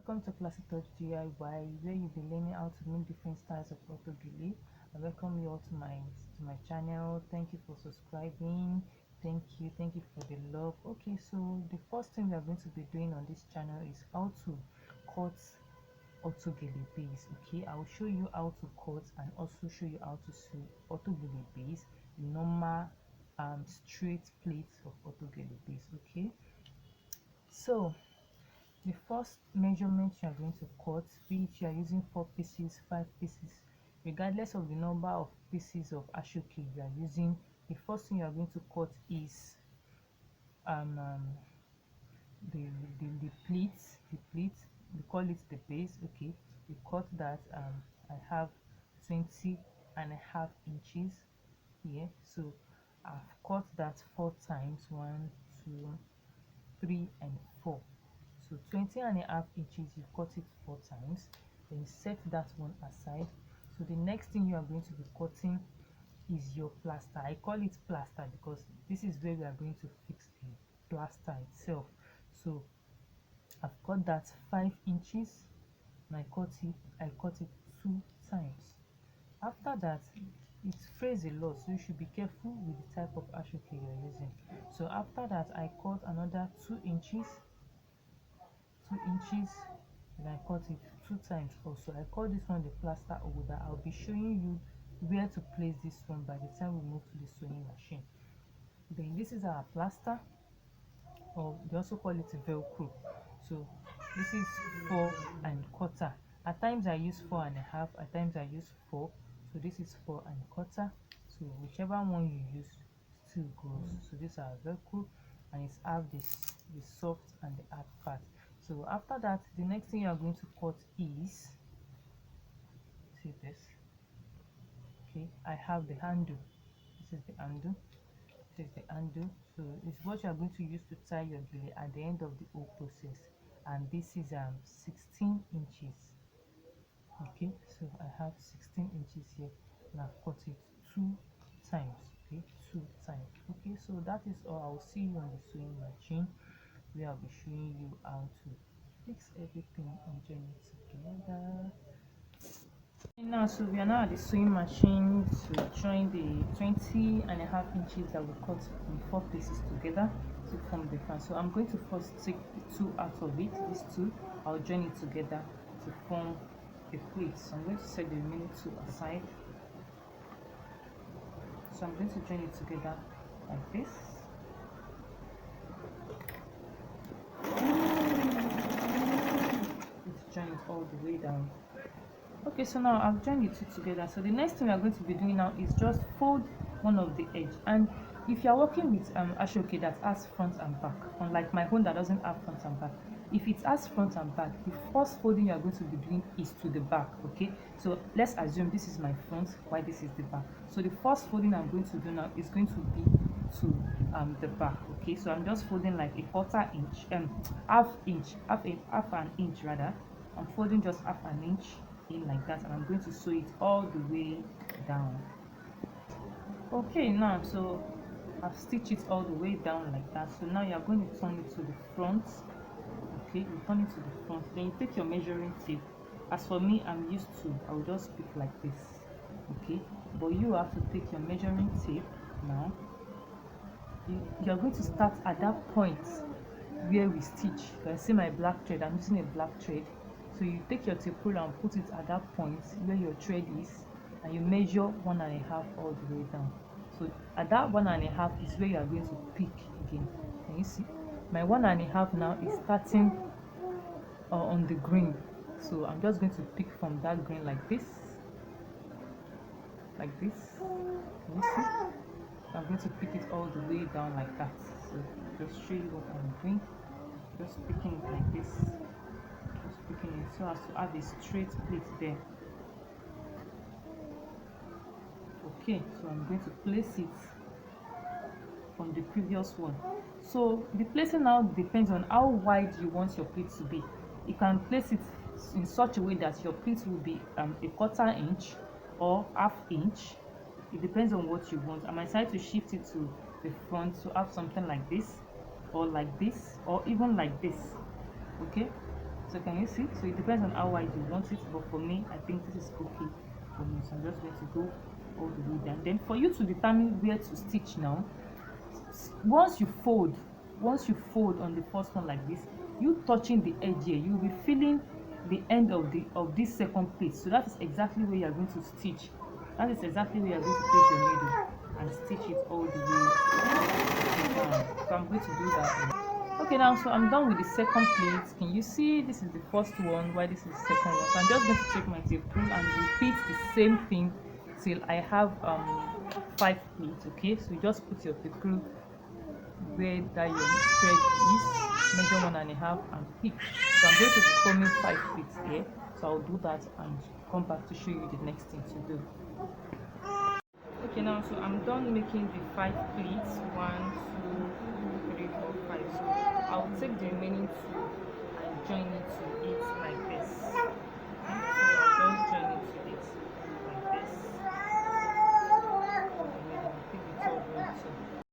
welcome to Classic Touch DIY, where you'll be learning how to make different styles of autogele. I welcome you all to my channel. Thank you for subscribing. Thank you for the love. Okay, so the first thing we are going to be doing on this channel is how to cut autogele base. Okay, I will show you how to cut and also show you how to sew autogele base, normal straight plates of autogele base. Okay, so the first measurement you are going to cut, be it you are using 4 pieces, 5 pieces, regardless of the number of pieces of ashoke you are using, the first thing you are going to cut is um, um the pleats, we call it the base. Okay, we cut that. I have 20.5 inches here, so I've cut that 4 times, 1, 2, 3 and 4. So 20.5 inches, you cut it 4 times, then set that one aside. So the next thing you are going to be cutting is your plaster. I call it plaster because this is where we are going to fix the plaster itself. So I've cut that 5 inches and I cut it 2 times. After that, it frays a lot, so you should be careful with the type of ashoke you're using. So after that, I cut another 2 inches, and I cut it 2 times also. I call this one the plaster holder. I'll be showing you where to place this one by the time we move to the sewing machine. Then this is our plaster, or they also call it velcro. So this is 4.25. At times I use 4.5, at times I use 4. So this is 4.25. So whichever one you use still goes. So these are velcro, and it's have this the soft and the hard part. So after that, the next thing you are going to cut is, see this. Okay, I have the handle. This is the handle. This is the handle. So it's what you are going to use to tie your gele at the end of the whole process. And this is 16 inches. Okay, so I have 16 inches here, and I've cut it 2 times. Okay, 2 times. Okay, so that is all. I'll see you on the sewing machine, where I'll be showing you how to fix everything and join it together. Now, so we are now at the sewing machine to join the 20.5 inches that we cut in 4 pieces together to form the fan. So I'm going to first take the 2 out of it. These 2, I'll join it together to form a plate. So I'm going to set the remaining 2 aside. So I'm going to join it together like this. Let's join it all the way down. Okay, so now I've joined the 2 together. So the next thing we are going to be doing now is just fold one of the edge. And if you are working with ashoke that has front and back, unlike my own that doesn't have front and back, if it has front and back, the first folding you are going to be doing is to the back. Okay, so let's assume this is my front while this is the back. So the first folding I'm going to do now is going to be to the back. Okay, so I'm just folding like a quarter inch, half an inch rather. I'm folding just half an inch in like that, and I'm going to sew it all the way down. Okay, now so I've stitched it all the way down like that. So now you're going to turn it to the front. Okay, you turn it to the front, then you take your measuring tape. As for me, I'm used to, I will just pick like this. Okay, but you have to take your measuring tape. Now you're going to start at that point where we stitch. You can see my black thread. I'm using a black thread. So you take your tape ruler and put it at that point where your thread is, and you measure 1.5 all the way down. So at that 1.5 is where you are going to pick again. Can you see? My 1.5 now is starting on the green. So I'm just going to pick from that green like this. Like this. Can you see? So I'm going to pick it all the way down like that. So just show you what I'm doing. Just picking it like this. Picking it so as to have a straight plate there. Okay, so I'm going to place it on the previous one. So the placing now depends on how wide you want your plate to be. You can place it in such a way that your plate will be a quarter inch or half inch. It depends on what you want. I might decide to shift it to the front to have something like this, or like this, or even like this. Okay, so So can you see? So it depends on how wide you want it, but for me, I think this is okay for me. So I'm just going to go all the way down. Then for you to determine where to stitch now, once you fold on the first one like this, you touching the edge here, you'll be feeling the end of this second place. So that is exactly where you are going to stitch. That is exactly where you are going to place your needle and stitch it all the way down. So I'm going to do that. Okay, now so I'm done with the second plate. Can you see this is the first one, while this is the second one? So I'm just going to take my tape rule and repeat the same thing till I have 5 pleats. Okay, so you just put your tape rule where that your thread is, measure 1.5 and pick. So I'm going to be forming 5 pleats here, so I'll do that and come back to show you the next thing to do. Okay, now so I'm done making the 5 pleats. 1, 2, 3, 4, 5. So I'll take the remaining 2 and join it to it